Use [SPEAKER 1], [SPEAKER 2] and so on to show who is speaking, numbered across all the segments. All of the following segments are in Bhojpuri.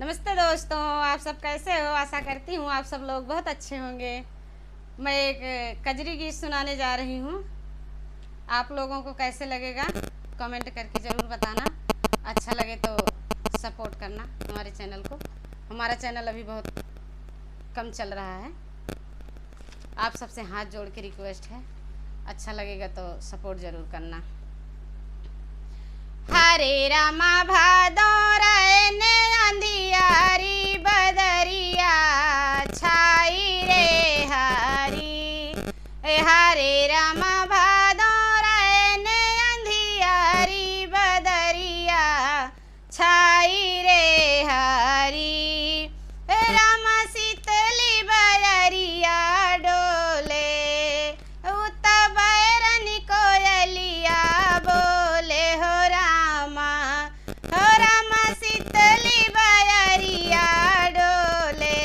[SPEAKER 1] नमस्ते दोस्तों, आप सब कैसे हो। आशा करती हूँ आप सब लोग बहुत अच्छे होंगे। मैं एक कजरी गीत सुनाने जा रही हूँ। आप लोगों को कैसे लगेगा कमेंट करके ज़रूर बताना। अच्छा लगे तो सपोर्ट करना हमारे चैनल को। हमारा चैनल अभी बहुत कम चल रहा है। आप सबसे हाथ जोड़ के रिक्वेस्ट है, अच्छा लगेगा तो सपोर्ट ज़रूर करना। हरे रामा भादों ने अंधियारी बदरिया छाई रे हरी। हरे रामा भादों ने अंधियारी बदरिया छाई रे हरी। रामा शीतली बयरिया डोले उत बैरन कोयलिया बोले हो रामा शीतली बयरिया डोले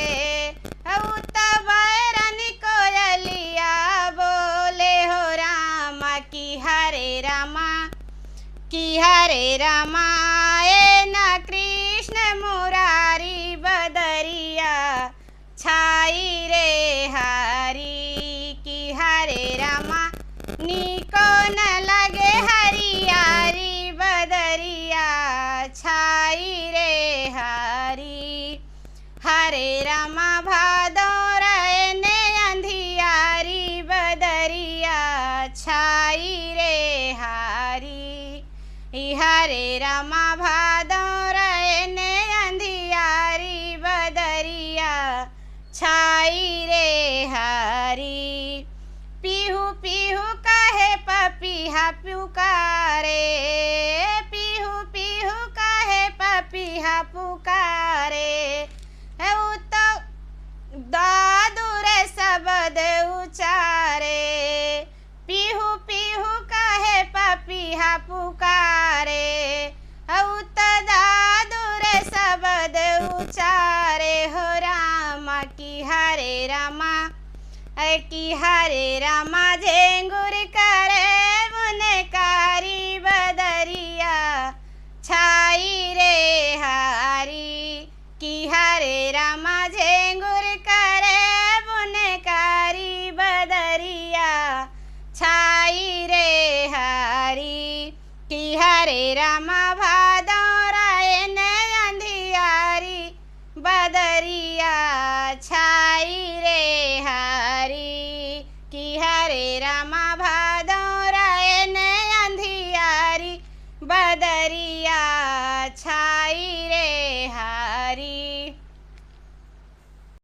[SPEAKER 1] उत बैरन कोयलिया बोले हो रामा। की हरे रामा न कृष्ण मुरारी बदरिया छाई रे हरी। की हरे रामा निको न लगे हरियारी बदरिया छाई रे हरी। हरे रामा भादों ने अंधियारी बदरिया छाई रे हरी। हरे रामा भादों ने अंधियारी बदरिया छाई रे हरी। पीहू पीहू कहे पपीहा पुकारे, पीहू पीहू कहे पपीहा पुकारे। तो दादुर शब्द उचारे, पीहू पीहू कहे पपीहा पुकारे। तो दादुर शब्द उचारे हो रामा। की हरे रामा झेंगुर